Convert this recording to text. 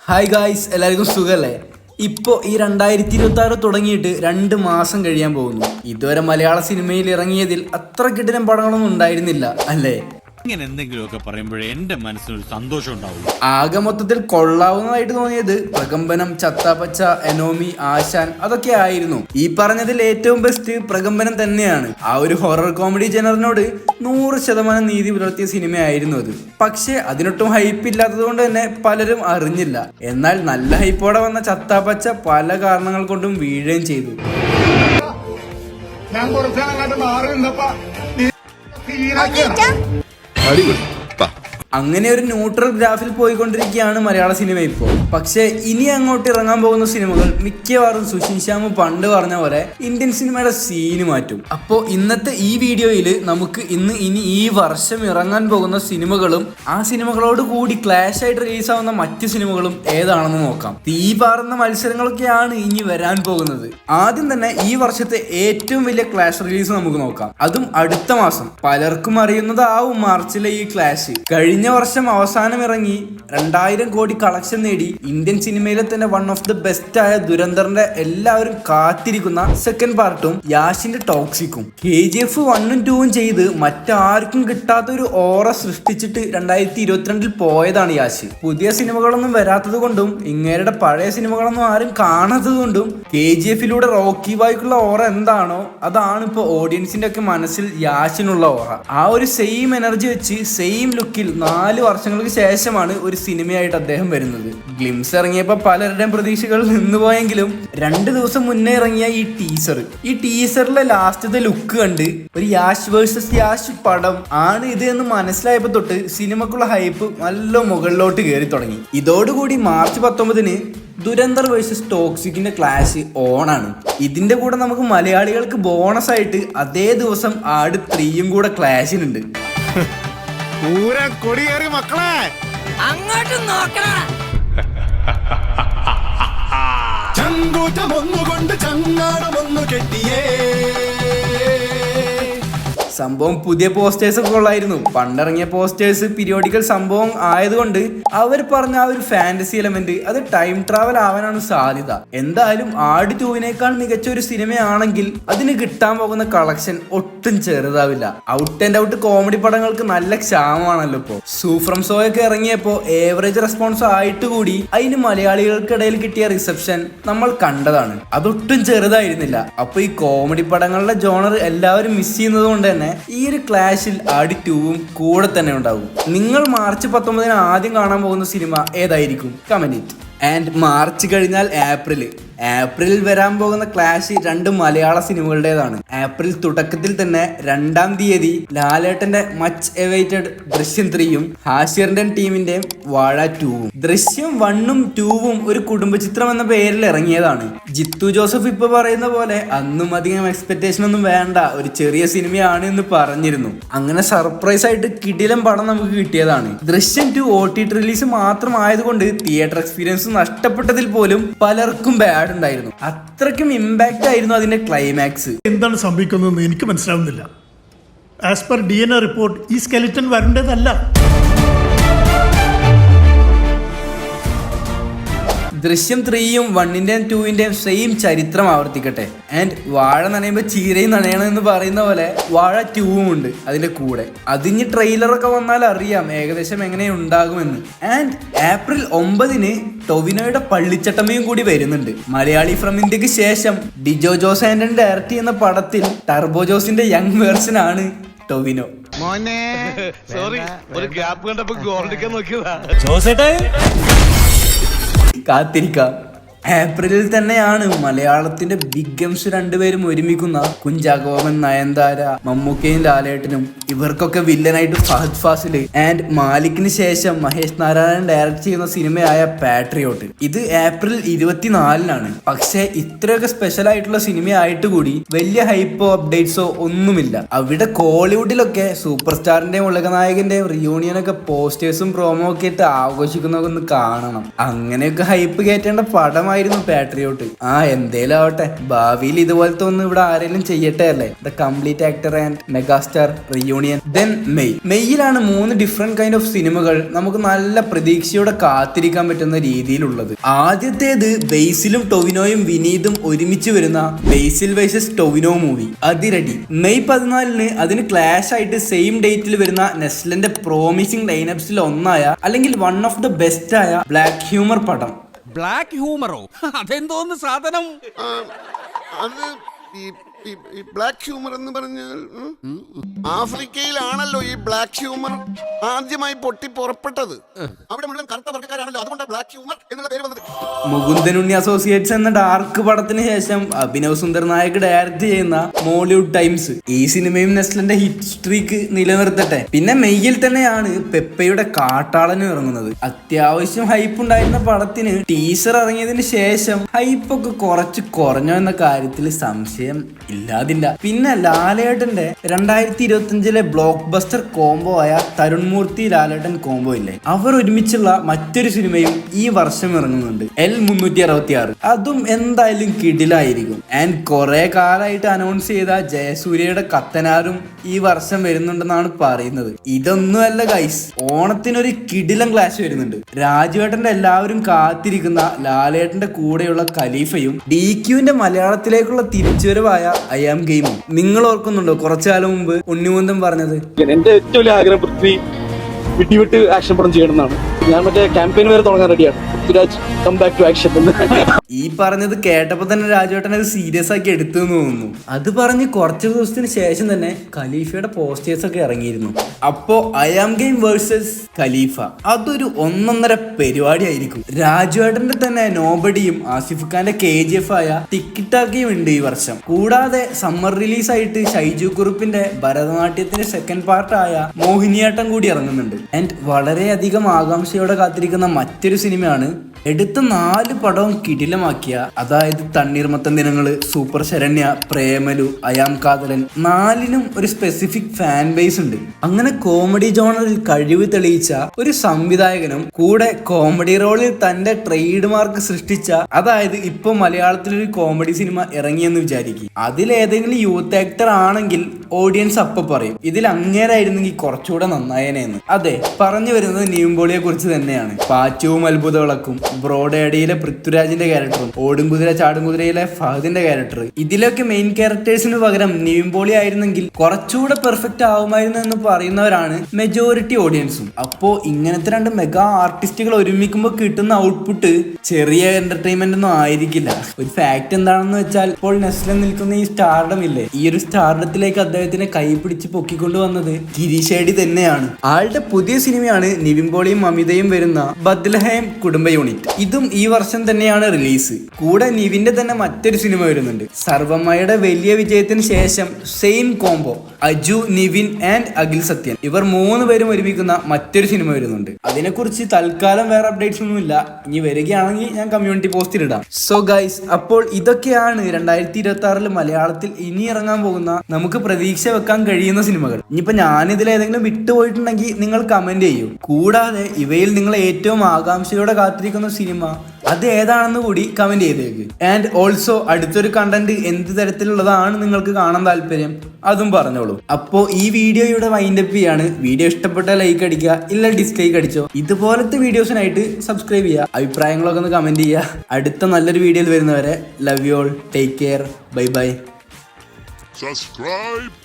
Hi guys, എല്ലാവർക്കും സുഖല്ലേ? ഇപ്പോൾ ഈ 2026 തുടങ്ങിയിട്ട് 2 മാസം കഴിയാൻ പോകുന്നു. ഇതുവരെ മലയാള സിനിമയിൽ ഇറങ്ങിയതിൽ അത്ര കിടിലൻ പടങ്ങളൊന്നും ഉണ്ടായിരുന്നില്ല അല്ലേ? ഇങ്ങനെ എന്തെങ്കിലുമൊക്കെ പറയുമ്പോഴേ എന്റെ മനസ്സിനൊരു സന്തോഷം ഉണ്ടാവും. ആകെ മൊത്തത്തിൽ കൊള്ളാവുന്നതായിട്ട് തോന്നിയത് പ്രകമ്പനം, ചത്താപ്പച്ച, എനോമി, ആശാൻ അതൊക്കെ ആയിരുന്നു. ഈ പറഞ്ഞതിൽ ഏറ്റവും ബെസ്റ്റ് പ്രകമ്പനം തന്നെയാണ്. ആ ഒരു ഹൊറർ കോമഡി ജനറിനോട് 100% നീതി പുലർത്തിയ സിനിമയായിരുന്നു അത്. പക്ഷെ അതിനൊട്ടും ഹൈപ്പ് ഇല്ലാത്തത് കൊണ്ട് തന്നെ പലരും അറിഞ്ഞില്ല. എന്നാൽ നല്ല ഹൈപ്പോടെ വന്ന ചത്താപ്പച്ച പല കാരണങ്ങൾ കൊണ്ടും വീഴുകയും ചെയ്തു. ഞാൻ കുറച്ചാളായിട്ട് മാറി നിന്നപ്പോ അങ്ങനെ ഒരു ന്യൂട്രൽ ഗ്രാഫിൽ പോയിക്കൊണ്ടിരിക്കുകയാണ് മലയാള സിനിമ ഇപ്പോൾ. പക്ഷെ ഇനി അങ്ങോട്ട് ഇറങ്ങാൻ പോകുന്ന സിനിമകൾ മിക്കവാറും സുഷിൻ ശ്യാം പണ്ട് പറഞ്ഞ പോലെ ഇന്ത്യൻ സിനിമയുടെ സീന് മാറ്റും. അപ്പോൾ ഇന്നത്തെ ഈ വീഡിയോയിൽ നമുക്ക് ഇനി ഈ വർഷം ഇറങ്ങാൻ പോകുന്ന സിനിമകളും ആ സിനിമകളോട് കൂടി ക്ലാഷ് ആയിട്ട് റിലീസ് ആവുന്ന മറ്റു സിനിമകളും ഏതാണെന്ന് നോക്കാം. തീ പാറുന്ന മത്സരങ്ങളൊക്കെയാണ് ഇനി വരാൻ പോകുന്നത്. ആദ്യം തന്നെ ഈ വർഷത്തെ ഏറ്റവും വലിയ ക്ലാഷ് റിലീസ് നമുക്ക് നോക്കാം. അതും അടുത്ത മാസം. പലർക്കും അറിയുന്നതാവും മാർച്ചിലെ ഈ ക്ലാഷ്. കഴിഞ്ഞ വർഷം അവസാനം ഇറങ്ങി 2000 കോടി കളക്ഷൻ നേടി ഇന്ത്യൻ സിനിമയിലെ തന്നെ വൺ ഓഫ് ദി ബെസ്റ്റ് ആയ ദുരന്തറിന്റെ എല്ലാവരും കാത്തിരിക്കുന്ന സെക്കൻഡ് പാർട്ടും യാഷിന്റെ ടോക്സിക്കും KGF 1ഉം 2ഉം ചെയ്ത് മറ്റാർക്കും കിട്ടാത്ത ഒരു ഓറ സൃഷ്ടിച്ചിട്ട് 2022 പോയതാണ് യാഷ്. പുതിയ സിനിമകളൊന്നും വരാത്തത് കൊണ്ടും ഇങ്ങേരുടെ പഴയ സിനിമകളൊന്നും ആരും കാണാത്തത് കൊണ്ടും KGFലൂടെ റോക്കി ബായ്ക്കുള്ള ഓറ എന്താണോ അതാണ് ഇപ്പൊ ഓഡിയൻസിന്റെ ഒക്കെ മനസ്സിൽ യാഷിനുള്ള ഓറ. ആ ഒരു സെയിം എനർജി വെച്ച് സെയിം ലുക്കിൽ 4 വർഷങ്ങൾക്ക് ശേഷമാണ് ഒരു സിനിമയായിട്ട് അദ്ദേഹം വരുന്നത്. ഗ്ലിംസ് ഇറങ്ങിയപ്പോൾ പലരുടെയും പ്രതീക്ഷകൾ നിന്നുപോയെങ്കിലും 2 ദിവസം മുന്നേ ഇറങ്ങിയ ഈ ടീസറിലെ ലാസ്റ്റത്തെ ലുക്ക് കണ്ട് ഒരു യാഷ് വേഴ്സസ് യാഷ് പടം ആണ് ഇത് എന്ന് മനസ്സിലായപ്പോൾ തൊട്ട് സിനിമക്കുള്ള ഹൈപ്പ് നല്ല മുകളിലോട്ട് കയറി തുടങ്ങി. ഇതോടുകൂടി മാർച്ച് 19 ദുരന്തർ വേഴ്സസ് ടോക്സിക്കിന്റെ ക്ലാഷ് ഓണാണ്. ഇതിന്റെ കൂടെ നമുക്ക് മലയാളികൾക്ക് ബോണസ് ആയിട്ട് അതേ ദിവസം ആട് 3യും കൂടെ ക്ലാഷിനുണ്ട്. കൊടിയേറി മക്കളെ അങ്ങോട്ട് നോക്കണ ചങ്കൂറ്റമൊന്നുകൊണ്ട് ചങ്ങാടമൊന്നു കെട്ടിയേ. സംഭവം പുതിയ പോസ്റ്റേഴ്സ് ഒക്കെ ഉള്ളായിരുന്നു. പണ്ടിറങ്ങിയ പോസ്റ്റേഴ്സ് പീരിയോഡിക്കൽ സംഭവം ആയതുകൊണ്ട് അവർ പറഞ്ഞ ആ ഒരു ഫാന്റസി എലമെന്റ് അത് ടൈം ട്രാവൽ ആവാനാണ് സാധ്യത. എന്തായാലും ആട് 2വിനേക്കാൾ മികച്ച ഒരു സിനിമയാണെങ്കിൽ അതിന് കിട്ടാൻ പോകുന്ന കളക്ഷൻ ഒട്ടും ചെറുതാവില്ല. ഔട്ട് ആൻഡ് ഔട്ട് കോമഡി പടങ്ങൾക്ക് നല്ല ക്ഷാമമാണല്ലോ ഇപ്പോ. സൂഫ്രം സോയൊക്കെ ഇറങ്ങിയപ്പോ ഏവറേജ് റെസ്പോൺസ് ആയിട്ട് കൂടി അതിന് മലയാളികൾക്കിടയിൽ കിട്ടിയ റിസപ്ഷൻ നമ്മൾ കണ്ടതാണ്. അതൊട്ടും ചെറുതായിരുന്നില്ല. അപ്പൊ ഈ കോമഡി പടങ്ങളുടെ ജോണർ എല്ലാവരും മിസ് ചെയ്യുന്നത് കൊണ്ട് തന്നെ ഈ ഒരു ക്ലാഷിൽ ആട് 2ഉം കൂടെ തന്നെ ഉണ്ടാവും. നിങ്ങൾ മാർച്ച് 19 ആദ്യം കാണാൻ പോകുന്ന സിനിമ ഏതായിരിക്കും? Comment it. ആൻഡ് മാർച്ച് കഴിഞ്ഞാൽ ഏപ്രിലിൽ വരാൻ പോകുന്ന ക്ലാഷ് 2 മലയാള സിനിമകളുടേതാണ്. ഏപ്രിൽ തുടക്കത്തിൽ തന്നെ 2-ാം തീയതി ലാലേട്ടന്റെ മച്ച് എവൈറ്റഡ് ദൃശ്യം 3യും ഹാഷിറിന്റെ ടീമിന്റെ വാഴ 2ഉം. ദൃശ്യം 1ഉം 2ഉം ഒരു കുടുംബചിത്രം എന്ന പേരിൽ ഇറങ്ങിയതാണ്. ജിത്തു ജോസഫ് ഇപ്പൊ പറയുന്ന പോലെ അന്നും അധികം എക്സ്പെക്ടേഷൻ ഒന്നും വേണ്ട, ഒരു ചെറിയ സിനിമയാണ് എന്ന് പറഞ്ഞിരുന്നു. അങ്ങനെ സർപ്രൈസ് ആയിട്ട് കിടിലം പടം നമുക്ക് കിട്ടിയതാണ്. ദൃശ്യം 2 OTT റിലീസ് മാത്രം ആയതുകൊണ്ട് തിയേറ്റർ എക്സ്പീരിയൻസ് നഷ്ടപ്പെട്ടതിൽ പോലും പലർക്കും ബാഡ് ഉണ്ടായിരുന്നു. അത്രയ്ക്കും ഇമ്പാക്റ്റ് ആയിരുന്നു അതിന്റെ ക്ലൈമാക്സ്. എന്താണ് സംഭവിക്കുന്നതെന്ന് എനിക്ക് മനസ്സിലാവുന്നില്ല. ആസ് പെർ DNA റിപ്പോർട്ട് ഈ സ്കെലിറ്റൻ വരേണ്ടതല്ല. ദൃശ്യം 3യും 1ന്റെയും 2ന്റെയും സെയിം ചരിത്രം ആവർത്തിക്കട്ടെ. ആൻഡ് വാഴ നനയുമ്പോൾ ചീരയും നനയണം എന്ന് പറയുന്ന പോലെ വാഴ 2ഉം ഉണ്ട് അതിന്റെ കൂടെ. അതിന് ട്രെയിലറൊക്കെ വന്നാൽ അറിയാം ഏകദേശം എങ്ങനെ ഉണ്ടാകുമെന്ന്. ആൻഡ് ഏപ്രിൽ 9 ടൊവിനോയുടെ പള്ളിച്ചട്ടമ്പയും കൂടി വരുന്നുണ്ട്. മലയാളി ഫ്രം ഇന്ത്യക്ക് ശേഷം ഡിജോ ജോസ് ആന്റണി ഡയറക്ട് ചെയ്യുന്ന പടത്തിൽ ടർബോ ജോസിന്റെ യങ് വേർഷൻ ആണ് ടൊവിനോ. മോനെ സോറി, ഒരു ഗ്യാപ്പ് കണ്ടപ്പോ ഗോൾഡിക്കാൻ നോക്കിയതാ. കാത്തിരിക്കാം. ഏപ്രിലിൽ തന്നെയാണ് മലയാളത്തിന്റെ ബിഗ് ഗംസ് 2 പേരും ഒരുമിക്കുന്ന കുഞ്ചാക്കോബൻ, നയൻതാര, മമ്മൂക്കയും ലാലേട്ടനും. ഇവർക്കൊക്കെ വില്ലനായിട്ട് ഫഹദ് ഫാസിൽ ആൻഡ് മാലിക്കിന് ശേഷം മഹേഷ് നാരായണൻ ഡയറക്ട് ചെയ്യുന്ന സിനിമയായ പാട്രിയോട്ട്. ഇത് ഏപ്രിൽ 24 പക്ഷെ ഇത്രയൊക്കെ സ്പെഷ്യൽ ആയിട്ടുള്ള സിനിമയായിട്ട് കൂടി വലിയ ഹൈപ്പോ അപ്ഡേറ്റ്സോ ഒന്നുമില്ല. അവിടെ കോളിവുഡിലൊക്കെ സൂപ്പർ സ്റ്റാറിന്റെയും ഉലകനായകന്റെയും റിയൂണിയനൊക്കെ പോസ്റ്റേഴ്സും പ്രോമോ ഒക്കെ ഇട്ട് ആഘോഷിക്കുന്നതൊക്കെ ഒന്ന് കാണണം. അങ്ങനെയൊക്കെ ഹൈപ്പ് കയറ്റേണ്ട പടം പടമായിരുന്നു പാട്രിയോട്ട്. എന്തേലും ആവട്ടെ, ഭാവിയിൽ ഇതുപോലത്തെ ഒന്നും ഇവിടെ ആരെങ്കിലും ചെയ്യട്ടെ അല്ലേ. The complete actor and megastar reunion. Then മെയ്യിലാണ് 3 ഡിഫറെന്റ് കൈൻഡ് ഓഫ് സിനിമകൾ നമുക്ക് നല്ല പ്രതീക്ഷയോടെ കാത്തിരിക്കാൻ പറ്റുന്ന രീതിയിലുള്ളത്. ആദ്യത്തേത് ബേസിലും ടൊവിനോയും വിനീതും ഒരുമിച്ച് വരുന്ന ബേസിൽ versus Tovino movie Athiradi. May 14 അതിന് ക്ലാഷ് ആയിട്ട് സെയിം ഡേറ്റിൽ വരുന്ന നെസ്ലന്റെ പ്രോമിസിംഗ് ലൈനപ്സിൽ ഒന്നായ അല്ലെങ്കിൽ വൺ ഓഫ് ദ ബെസ്റ്റ് ആയ ബ്ലാക്ക് ഹ്യൂമർ പടം. ബ്ലാക്ക് ഹ്യൂമറോ? അതെന്തോന്ന് സാധനം? അത് ഈ ബ്ലാക്ക് ഹ്യൂമർ എന്ന് പറഞ്ഞാൽ ആഫ്രിക്കയിലാണല്ലോ ഈ ബ്ലാക്ക് ഹ്യൂമർ ആദ്യമായി പൊട്ടി പുറപ്പെട്ടത്. അവിടെ മുഴുവൻ കറുത്ത വർഗ്ഗക്കാരാണല്ലോ, അതുകൊണ്ടാണ് ബ്ലാക്ക് ഹ്യൂമർ എന്നുള്ള പേര് വന്നത്. മുകുന്ദൻ ഉണ്ണി അസോസിയേറ്റ്സ് എന്ന ഡാർക്ക് പടത്തിന് ശേഷം അഭിനവ് സുന്ദർ നായക് ഡയറക്ട് ചെയ്യുന്ന മോളിവുഡ് ടൈംസ് ഈ സിനിമയും നെസ്ലന്റെ ഹിറ്റ് സ്ട്രീക്ക് നിലനിർത്തട്ടെ. പിന്നെ മെയ്യിൽ തന്നെയാണ് പെപ്പയുടെ കാട്ടാളനും ഇറങ്ങുന്നത്. അത്യാവശ്യം ഹൈപ്പ് ഉണ്ടായിരുന്ന പടത്തിന് ടീസർ ഇറങ്ങിയതിന് ശേഷം ഹൈപ്പ് ഒക്കെ കുറച്ച് കുറഞ്ഞോ എന്ന കാര്യത്തിൽ സംശയം ഇല്ലാതില്ല. പിന്നെ ലാലേട്ടന്റെ 2025 ബ്ലോക്ക് ബസ്റ്റർ കോംബോ ആയ തരുൺ മൂർത്തി ലാലേട്ടൻ കോംബോ ഇല്ലേ, അവർ ഒരുമിച്ചുള്ള മറ്റൊരു സിനിമയും ഈ വർഷം ഇറങ്ങുന്നുണ്ട്, L366. അതും എന്തായാലും കിടിലായിരിക്കും. ആൻഡ് കുറെ കാലമായിട്ട് അനൗൺസ് ചെയ്ത ജയസൂര്യയുടെ കത്തനാരും ഈ വർഷം വരുന്നുണ്ടെന്നാണ് പറയുന്നത്. ഇതൊന്നുമല്ല ഗൈസ്, ഓണത്തിനൊരു കിടിലം ക്ലാഷ് വരുന്നുണ്ട്. രാജുവേട്ടന്റെ എല്ലാവരും കാത്തിരിക്കുന്ന ലാലേട്ടന്റെ കൂടെയുള്ള ഖലീഫയും DQന്റെ മലയാളത്തിലേക്കുള്ള തിരിച്ചുവരവായ ഐ ആം ഗെയിമും. നിങ്ങൾ ഓർക്കുന്നുണ്ടോ കുറച്ചു കാലം മുമ്പ് ഉണ്ണിമുന്തൻ പറഞ്ഞത്? എന്റെ ഏറ്റവും വലിയ ആഗ്രഹം പൃഥ്വി വിട്ട് ആക്ഷൻ പടം ചെയ്യണം എന്നാണ്. ഞാൻ മറ്റേ ക്യാമ്പയിൻ വരെ തുടങ്ങാൻ റെഡിയാണ്. Prithviraj come back to action എന്ന്. ഈ പറഞ്ഞത് കേട്ടപ്പോ തന്നെ രാജുവേട്ടൻ അത് സീരിയസ് ആക്കി എടുത്തു തോന്നുന്നു. അത് പറഞ്ഞ് കുറച്ച് ദിവസത്തിന് ശേഷം തന്നെ ഖലീഫയുടെ പോസ്റ്റേഴ്സ് ഒക്കെ ഇറങ്ങിയിരുന്നു. അപ്പോ ഐ ആം ഗെയിം വേഴ്സസ് ഖലീഫ അതൊരു 1.5 പരിപാടി ആയിരിക്കും. രാജുവേട്ടന്റെ തന്നെ നോബഡിയും ആസിഫ് ഖാന്റെ KGF ആയ ടിക്കിറ്റാക്കിയും ഉണ്ട് ഈ വർഷം. കൂടാതെ സമ്മർ റിലീസ് ആയിട്ട് ഷൈജു കുറുപ്പിന്റെ ഭരതനാട്യത്തിന്റെ സെക്കൻഡ് പാർട്ടായ മോഹിനിയാട്ടം കൂടി ഇറങ്ങുന്നുണ്ട്. ആൻഡ് വളരെയധികം ആകാംക്ഷയോടെ കാത്തിരിക്കുന്ന മറ്റൊരു സിനിമയാണ് എടുത്ത 4 പടവും കിടിലമാക്കിയ, അതായത് തണ്ണീർമത്തൻ ദിനങ്ങള്, സൂപ്പർ ശരണ്യ, പ്രേമലു, അയാം കാതലൻ. 4നും ഒരു സ്പെസിഫിക് ഫാൻ ബേസ് ഉണ്ട്. അങ്ങനെ കോമഡി ജോണറിൽ കഴിവ് തെളിയിച്ച ഒരു സംവിധായകനും കൂടെ കോമഡി റോളിൽ തന്റെ ട്രേഡ് മാർക്ക് സൃഷ്ടിച്ച, അതായത് ഇപ്പൊ മലയാളത്തിലൊരു കോമഡി സിനിമ ഇറങ്ങിയെന്ന് വിചാരിക്കും, അതിലേതെങ്കിലും യൂത്ത് ആക്ടർ ആണെങ്കിൽ ഓഡിയൻസ് അപ്പൊ പറയും ഇതിൽ അങ്ങേരായിരുന്നെങ്കിൽ കുറച്ചുകൂടെ നന്നായേനെന്ന്. അതെ, പറഞ്ഞു വരുന്നത് നിവിൻപോളിയെ കുറിച്ച് തന്നെയാണ്. പാച്ചുവും അത്ഭുത വിളക്കും, ബ്രോഡേഡിയിലെ പൃഥ്വിരാജിന്റെ ക്യാരക്ടറും, ഓടും കുതിര ചാടും കുതിരയിലെ ഫഹദിന്റെ ക്യാരക്ടർ, ഇതിലൊക്കെ മെയിൻ ക്യാരക്ടേഴ്സിന് പകരം നിവിൻപോളി ആയിരുന്നെങ്കിൽ കുറച്ചുകൂടെ പെർഫെക്റ്റ് ആവുമായിരുന്നു എന്ന് പറയുന്നവരാണ് മെജോറിറ്റി ഓഡിയൻസും. അപ്പോ ഇങ്ങനത്തെ 2 മെഗാ ആർട്ടിസ്റ്റുകൾ ഒരുമിക്കുമ്പോൾ കിട്ടുന്ന ഔട്ട്പുട്ട് ചെറിയ എന്റർടൈൻമെന്റ് ഒന്നും ആയിരിക്കില്ല. ഒരു ഫാക്ട് എന്താണെന്ന് വെച്ചാൽ, ഇപ്പോൾ നെസ്ലൻ നിൽക്കുന്ന ഈ സ്റ്റാർഡം ഇല്ലേ, ഈ ഒരു സ്റ്റാർഡത്തിലേക്ക് അദ്ദേഹത്തിനെ കൈ പിടിച്ച് പൊക്കിക്കൊണ്ടു വന്നത് ഗിരീഷേടി തന്നെയാണ്. ആളുടെ പുതിയ സിനിമയാണ് നിവിൻപോളിയും അമിതയും വരുന്ന ബദ്ലഹേം കുടുംബ യൂണിറ്റ്. ഇതും ഈ വർഷം തന്നെയാണ് റിലീസ്. കൂടെ നിവിന്റെ തന്നെ മറ്റൊരു സിനിമ വരുന്നുണ്ട്. സർവമയുടെ വലിയ വിജയത്തിന് ശേഷം same combo Aju, Nivin and Akhil Sathyan, ഇവർ 3 പേരും ഒരുമിക്കുന്ന മറ്റൊരു സിനിമ വരുന്നുണ്ട്. അതിനെക്കുറിച്ച് തൽക്കാലം വേറെ അപ്ഡേറ്റ്സ് ഒന്നും ഇല്ല. ഇനി വരികയാണെങ്കിൽ ഞാൻ കമ്മ്യൂണിറ്റി പോസ്റ്റിൽ ഇടാം. സോ ഗൈസ്, അപ്പോൾ ഇതൊക്കെയാണ് 2026 മലയാളത്തിൽ ഇനി ഇറങ്ങാൻ പോകുന്ന നമുക്ക് പ്രതീക്ഷ വെക്കാൻ കഴിയുന്ന സിനിമകൾ. ഇനിയിപ്പോ ഞാനിതിൽ ഏതെങ്കിലും വിട്ടുപോയിട്ടുണ്ടെങ്കിൽ നിങ്ങൾ കമന്റ് ചെയ്യൂ. കൂടാതെ ഇവയിൽ നിങ്ങൾ ഏറ്റവും ആകാംക്ഷയോടെ കാത്തിരിക്കുന്ന സിനിമ അത് ഏതാണെന്ന് കൂടി കമന്റ് ചെയ്തേക്ക്. ആൻഡ് ഓൾസോ അടുത്തൊരു കണ്ടന്റ് എന്ത് തരത്തിലുള്ളതാണ് നിങ്ങൾക്ക് കാണാൻ താല്പര്യം അതും പറഞ്ഞോളൂ. അപ്പോൾ ഈ വീഡിയോ ഇവിടെ വൈൻഡപ്പ് ചെയ്യാണ്. വീഡിയോ ഇഷ്ടപ്പെട്ട ലൈക്ക് അടിക്കുക, ഇല്ല ഡിസ്ലൈക്ക് അടിച്ചോ. ഇതുപോലത്തെ വീഡിയോസിനായിട്ട് സബ്സ്ക്രൈബ് ചെയ്യുക, അഭിപ്രായങ്ങളൊക്കെ ഒന്ന് കമന്റ് ചെയ്യുക. അടുത്ത നല്ലൊരു വീഡിയോയിൽ വരുന്നവരെ love you all, take care, bye bye. Subscribe